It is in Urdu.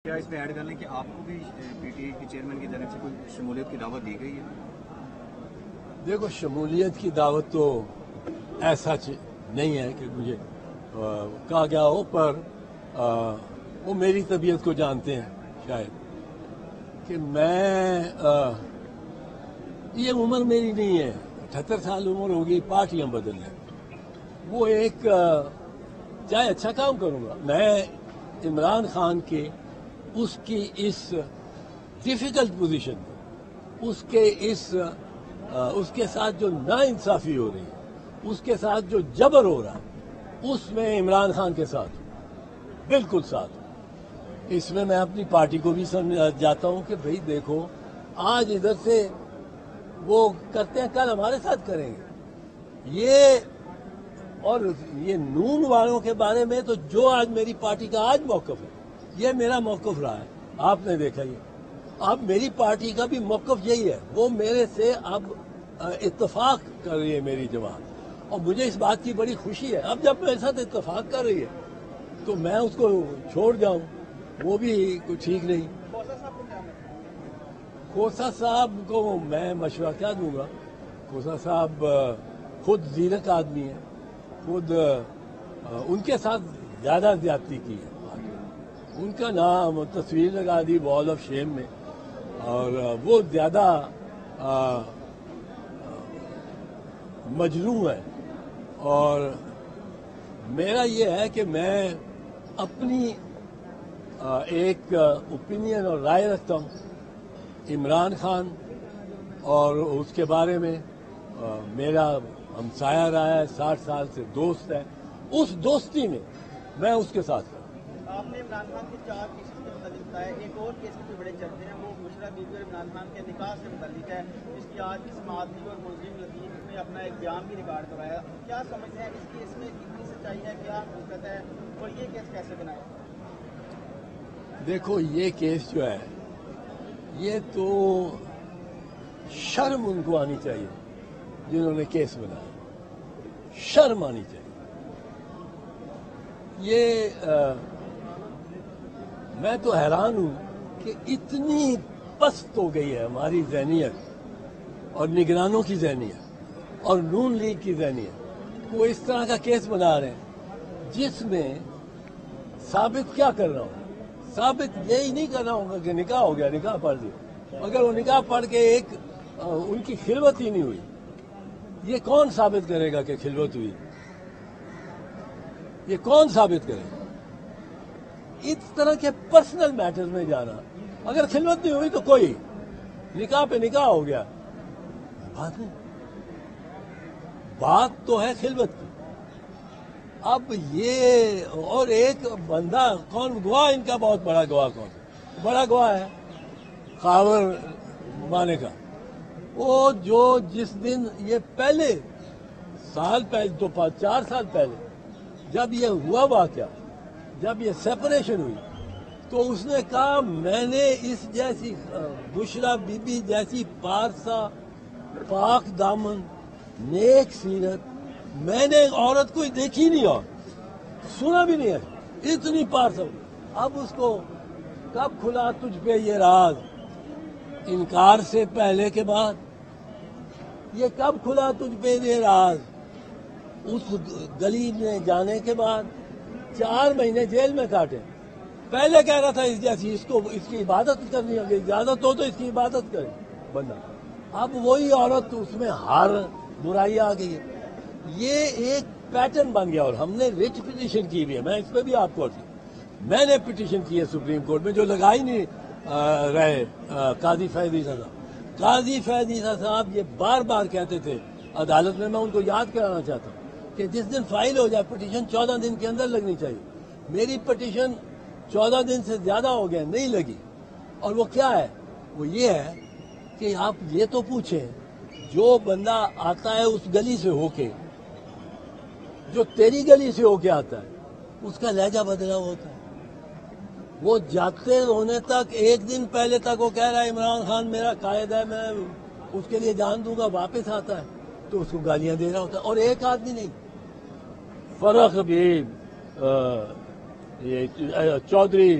کیا اس میں ایڈ کر لیں کہ آپ کو بھی پی ٹی آئی کے چیئرمین کی طرف سے کوئی شمولیت کی دعوت دی گئی ہے؟ دیکھو، شمولیت کی دعوت تو ایسا نہیں ہے کہ مجھے کہا گیا ہو، پر وہ میری طبیعت کو جانتے ہیں شاید کہ میں یہ عمر میری نہیں ہے، 78 سال عمر ہوگی، پارٹیاں بدل رہی ہیں۔ وہ ایک چاہے اچھا کام کروں گا، میں عمران خان کے اس کی اس ڈیفیکلٹ پوزیشن میں اس کے ساتھ جو ناانصافی ہو رہی ہے، اس کے ساتھ جو جبر ہو رہا ہے، اس میں عمران خان کے ساتھ ہوں، بالکل ساتھ ہوں۔ اس میں اپنی پارٹی کو بھی جاتا ہوں کہ بھئی دیکھو، آج ادھر سے وہ کرتے ہیں، کل ہمارے ساتھ کریں گے۔ اور یہ نون والوں کے بارے میں تو جو آج میری پارٹی کا آج موقف ہے، یہ میرا موقف رہا ہے، آپ نے دیکھا یہ۔ اب میری پارٹی کا بھی موقف یہی ہے، وہ میرے سے اب اتفاق کر رہی ہے میری جماعت، اور مجھے اس بات کی بڑی خوشی ہے۔ اب جب میرے ساتھ اتفاق کر رہی ہے تو میں اس کو چھوڑ جاؤں، وہ بھی کچھ ٹھیک نہیں۔ کھوسا صاحب کو میں مشورہ کیا دوں گا؟ کھوسا صاحب خود زیرک آدمی ہے، خود ان کے ساتھ زیادہ زیادتی کی ہے۔ ان کا نام تصویر لگا دی وال آف شیم میں، اور وہ زیادہ مجروح ہے۔ اور میرا یہ ہے کہ میں اپنی ایک اوپینین اور رائے رکھتا ہوں عمران خان، اور اس کے بارے میں میرا ہمسایہ رہا ہے، 60 سال سے دوست ہے، اس دوستی میں میں اس کے ساتھ ہوں۔ آپ نے عمران خان کے 4 کیسز کے متعلق بتایا، ایک اور کیس کے بڑے چلتے ہیں، وہ بشرا بی بی اور عمران خان کے نکاح سے متعلق ہے، جس کی آج کی سماعت ہوئی اور ملزم لطیف نے اپنا ایک بیان بھی ریکارڈ کروایا۔ کیا سمجھتے ہیں اس کیس میں کتنی سچائی ہے، کیا حقیقت ہے، اور یہ کیس کیسے بنایا؟ دیکھو، یہ کیس جو ہے، یہ تو شرم ان کو آنی چاہیے جنہوں نے کیس بنایا، شرم آنی چاہیے۔ یہ میں تو حیران ہوں کہ اتنی پست ہو گئی ہے ہماری ذہنیت اور نگرانوں کی ذہنیت اور نون لیگ کی ذہنیت، وہ اس طرح کا کیس بنا رہے ہیں جس میں ثابت کیا کر رہا ہوں؟ ثابت یہی نہیں کر رہا ہوں کہ نکاح ہو گیا، نکاح پڑھ دیا، اگر وہ نکاح پڑھ کے ان کی خلوت ہی نہیں ہوئی، یہ کون ثابت کرے گا کہ خلوت ہوئی؟ یہ کون ثابت کرے گا؟ اس طرح کے پرسنل میٹر میں جانا، اگر خلوت نہیں ہوئی تو کوئی نکاح پہ نکاح ہو گیا، بات نہیں، بات تو ہے خلوت کی۔ اب یہ اور ایک بندہ کون گواہ، ان کا بہت بڑا گواہ کون ہے؟ بڑا گواہ ہے خاور مانے کا، وہ جو جس دن یہ پہلے سال پہلے تو 4 سال پہلے جب یہ ہوا واقعہ، جب یہ سیپریشن ہوئی، تو اس نے کہا میں نے اس جیسی بشرا بی بی جیسی پارسا، پاک دامن، نیک سیرت میں نے عورت کوئی دیکھی نہیں اور سنا بھی نہیں ہے، اتنی پارسا۔ اب اس کو کب کھلا تجھ پہ یہ راز؟ انکار سے پہلے کے بعد؟ یہ کب کھلا تجھ پہ یہ راز؟ اس گلی میں جانے کے بعد 4 مہینے جیل میں کاٹے، پہلے کہہ رہا تھا اس جیسی، اس کی عبادت کرنی ہوگی، اجازت ہو تو اس کی عبادت کرے بندہ۔ اب وہی عورت، اس میں ہر برائی آ گئی ہے۔ یہ ایک پیٹرن بن گیا، اور ہم نے ریٹ پٹیشن کی بھی ہے، میں اس پہ بھی آپ کو میں نے پٹیشن کی ہے سپریم کورٹ میں، جو لگا ہی نہیں رہے قاضی فیض عیسیٰ صاحب۔ قاضی فیض عیسیٰ صاحب یہ بار بار کہتے تھے عدالت میں ان کو یاد کرانا چاہتا ہوں کہ جس دن فائل ہو جائے پٹیشن 14 دن کے اندر لگنی چاہیے۔ میری پٹیشن 14 دن سے زیادہ ہو گیا، نہیں لگی۔ اور وہ کیا ہے؟ وہ یہ ہے کہ آپ یہ تو پوچھیں، جو بندہ آتا ہے اس گلی سے ہو کے، جو تیری گلی سے ہو کے آتا ہے، اس کا لہجہ بدلا ہوتا ہے۔ وہ جاتے ہونے تک، ایک دن پہلے تک وہ کہہ رہا ہے عمران خان میرا قائد ہے، میں اس کے لیے جان دوں گا، واپس آتا ہے تو اس کو گالیاں دے رہا ہوتا ہے۔ اور ایک آدمی نہیں، فرق بھی یہ چودھری